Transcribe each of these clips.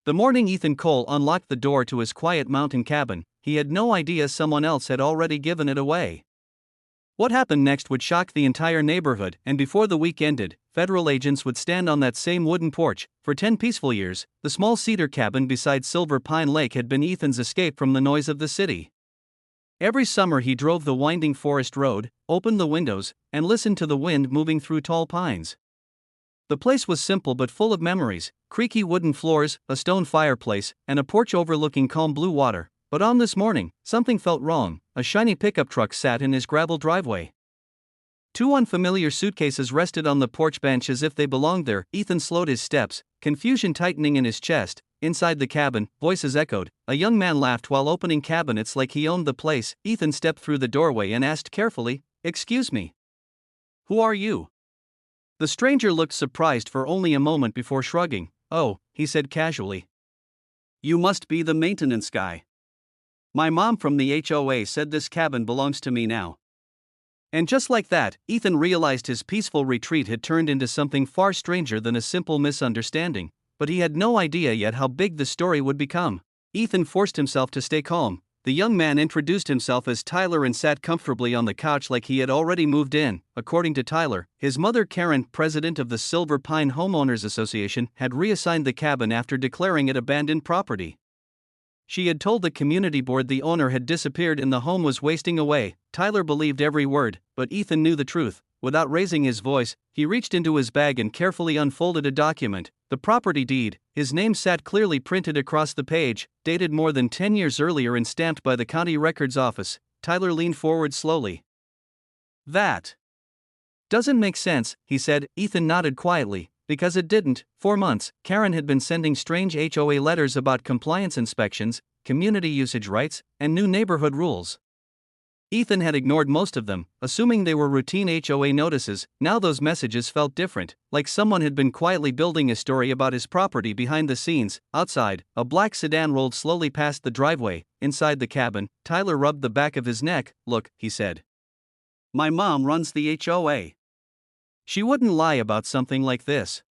The morning Ethan Cole unlocked the door to his quiet mountain cabin, he had no idea someone else had already given it away. What happened next would shock the entire neighborhood, and before the week ended, federal agents would stand on that same wooden porch. For 10 peaceful years, the small cedar cabin beside Silver Pine Lake had been Ethan's escape from the noise of the city. Every summer he drove the winding forest road, opened the windows, and listened to the wind moving through tall pines. The place was simple but full of memories: creaky wooden floors, a stone fireplace, and a porch overlooking calm blue water. But on this morning, something felt wrong. A shiny pickup truck sat in his gravel driveway. Two unfamiliar suitcases rested on the porch bench as if they belonged there. Ethan slowed his steps, confusion tightening in his chest. Inside the cabin, voices echoed. A young man laughed while opening cabinets like he owned the place. Ethan stepped through the doorway and asked carefully, "Excuse me. Who are you?" The stranger looked surprised for only a moment before shrugging. "Oh," he said casually. "You must be the maintenance guy. My mom from the HOA said this cabin belongs to me now." And just like that, Ethan realized his peaceful retreat had turned into something far stranger than a simple misunderstanding. But he had no idea yet how big the story would become. Ethan forced himself to stay calm. The young man introduced himself as Tyler and sat comfortably on the couch like he had already moved in. According to Tyler, his mother Karen, president of the Silver Pine Homeowners Association, had reassigned the cabin after declaring it abandoned property. She had told the community board the owner had disappeared and the home was wasting away. Tyler believed every word, but Ethan knew the truth. Without raising his voice, he reached into his bag and carefully unfolded a document. The property deed. His name sat clearly printed across the page, dated more than 10 years earlier and stamped by the county records office. Tyler leaned forward slowly. "That doesn't make sense," he said. Ethan nodded quietly. Because it didn't. For months, Karen had been sending strange HOA letters about compliance inspections, community usage rights, and new neighborhood rules. Ethan had ignored most of them, assuming they were routine HOA notices. Now those messages felt different, like someone had been quietly building a story about his property behind the scenes. Outside, a black sedan rolled slowly past the driveway. Inside the cabin, Tyler rubbed the back of his neck. "Look," he said. "My mom runs the HOA. She wouldn't lie about something like this."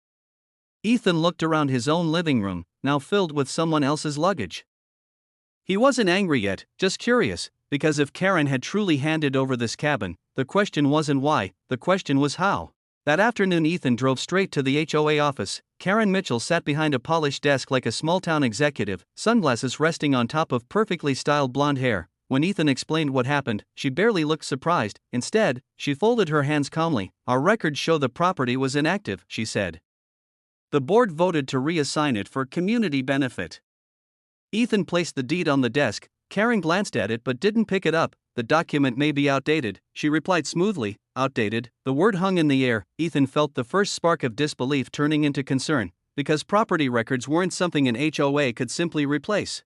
Ethan looked around his own living room, now filled with someone else's luggage. He wasn't angry yet, just curious, because if Karen had truly handed over this cabin, the question wasn't why, the question was how. That afternoon Ethan drove straight to the HOA office. Karen Mitchell sat behind a polished desk like a small-town executive, sunglasses resting on top of perfectly styled blonde hair. When Ethan explained what happened, she barely looked surprised. Instead, she folded her hands calmly. "Our records show the property was inactive," she said. "The board voted to reassign it for community benefit." Ethan placed the deed on the desk. Karen glanced at it but didn't pick it up. "The document may be outdated," she replied smoothly. Outdated? The word hung in the air. Ethan felt the first spark of disbelief turning into concern, because property records weren't something an HOA could simply replace.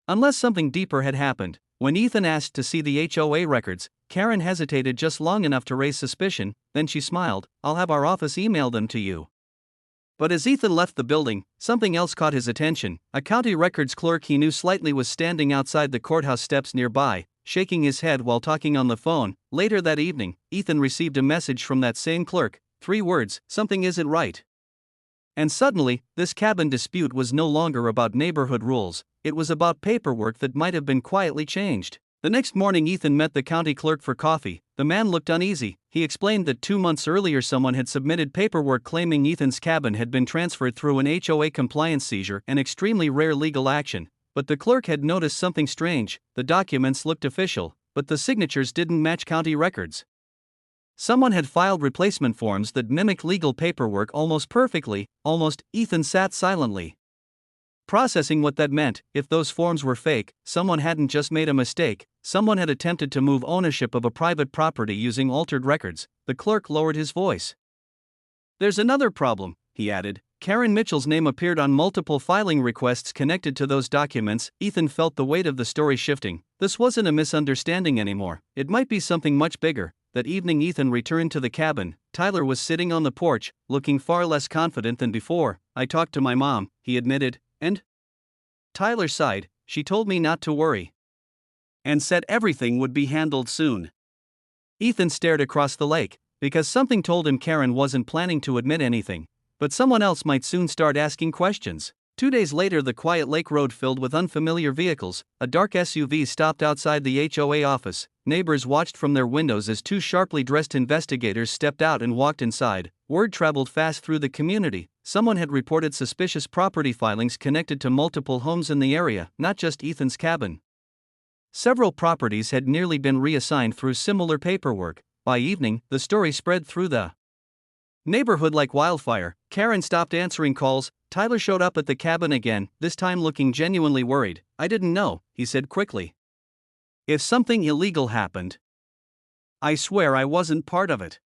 Unless something deeper had happened. When Ethan asked to see the HOA records, Karen hesitated just long enough to raise suspicion, then she smiled. "I'll have our office email them to you." But as Ethan left the building, something else caught his attention. A county records clerk he knew slightly was standing outside the courthouse steps nearby, shaking his head while talking on the phone. Later that evening, Ethan received a message from that same clerk. 3 words: "Something isn't right." And suddenly, this cabin dispute was no longer about neighborhood rules, it was about paperwork that might have been quietly changed. The next morning Ethan met the county clerk for coffee. The man looked uneasy. He explained that 2 months earlier someone had submitted paperwork claiming Ethan's cabin had been transferred through an HOA compliance seizure, an extremely rare legal action. But the clerk had noticed something strange. The documents looked official, but the signatures didn't match county records. Someone had filed replacement forms that mimicked legal paperwork almost perfectly. Ethan sat silently, processing what that meant. If those forms were fake, someone hadn't just made a mistake, someone had attempted to move ownership of a private property using altered records. The clerk lowered his voice. "There's another problem," he added. Karen Mitchell's name appeared on multiple filing requests connected to those documents. Ethan felt the weight of the story shifting. This wasn't a misunderstanding anymore. It might be something much bigger. That evening Ethan returned to the cabin. Tyler was sitting on the porch, looking far less confident than before. "I talked to my mom," he admitted. "And?" Tyler sighed. "She told me not to worry. And said everything would be handled soon." Ethan stared across the lake, because something told him Karen wasn't planning to admit anything. But someone else might soon start asking questions. 2 days later, the quiet lake road filled with unfamiliar vehicles. A dark SUV stopped outside the HOA office. Neighbors watched from their windows as two sharply dressed investigators stepped out and walked inside. Word traveled fast through the community. Someone had reported suspicious property filings connected to multiple homes in the area, not just Ethan's cabin. Several properties had nearly been reassigned through similar paperwork. By evening, the story spread through the neighborhood like wildfire. Karen stopped answering calls. Tyler showed up at the cabin again, this time looking genuinely worried. "I didn't know," he said quickly. "If something illegal happened, I swear I wasn't part of it."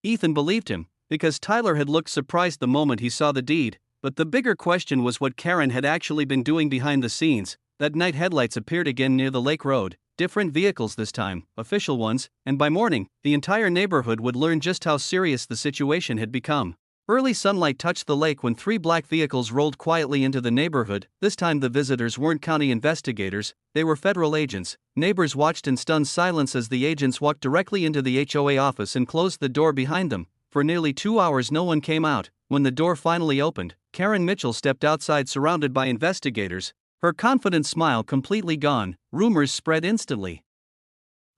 Ethan believed him, because Tyler had looked surprised the moment he saw the deed. But the bigger question was what Karen had actually been doing behind the scenes. That night, headlights appeared again near the lake road. Different vehicles this time, official ones, and by morning, the entire neighborhood would learn just how serious the situation had become. Early sunlight touched the lake when 3 black vehicles rolled quietly into the neighborhood. This time the visitors weren't county investigators, they were federal agents. Neighbors watched in stunned silence as the agents walked directly into the HOA office and closed the door behind them. For nearly 2 hours no one came out. When the door finally opened, Karen Mitchell stepped outside surrounded by investigators. Her confident smile completely gone. Rumors spread instantly.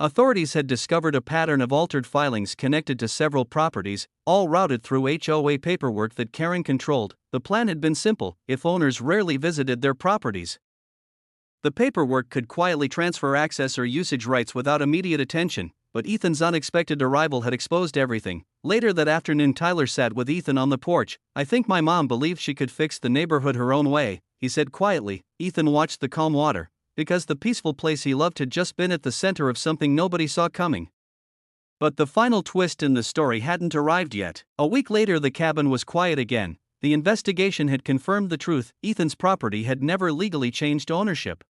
Authorities had discovered a pattern of altered filings connected to several properties, all routed through HOA paperwork that Karen controlled. The plan had been simple: if owners rarely visited their properties, the paperwork could quietly transfer access or usage rights without immediate attention. But Ethan's unexpected arrival had exposed everything. Later that afternoon, Tyler sat with Ethan on the porch. "I think my mom believed she could fix the neighborhood her own way," he said quietly. Ethan watched the calm water, because the peaceful place he loved had just been at the center of something nobody saw coming. But the final twist in the story hadn't arrived yet. A week later, the cabin was quiet again. The investigation had confirmed the truth: Ethan's property had never legally changed ownership.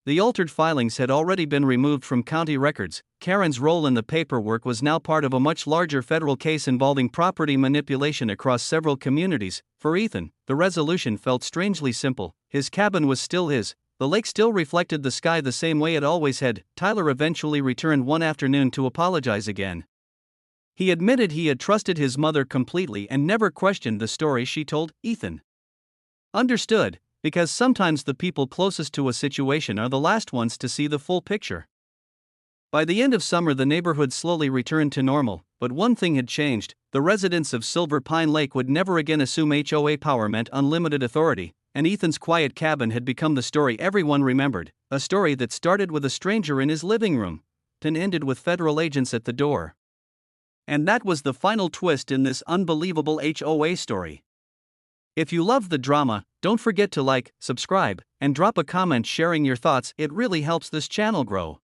The altered filings had already been removed from county records. Karen's role in the paperwork was now part of a much larger federal case involving property manipulation across several communities. For Ethan, the resolution felt strangely simple. His cabin was still his. The lake still reflected the sky the same way it always had. Tyler eventually returned one afternoon to apologize again. He admitted he had trusted his mother completely and never questioned the story she told. Ethan understood, because sometimes the people closest to a situation are the last ones to see the full picture. By the end of summer, the neighborhood slowly returned to normal, but one thing had changed: the residents of Silver Pine Lake would never again assume HOA power meant unlimited authority, and Ethan's quiet cabin had become the story everyone remembered, a story that started with a stranger in his living room and ended with federal agents at the door. And that was the final twist in this unbelievable HOA story. If you love the drama, don't forget to like, subscribe, and drop a comment sharing your thoughts. It really helps this channel grow.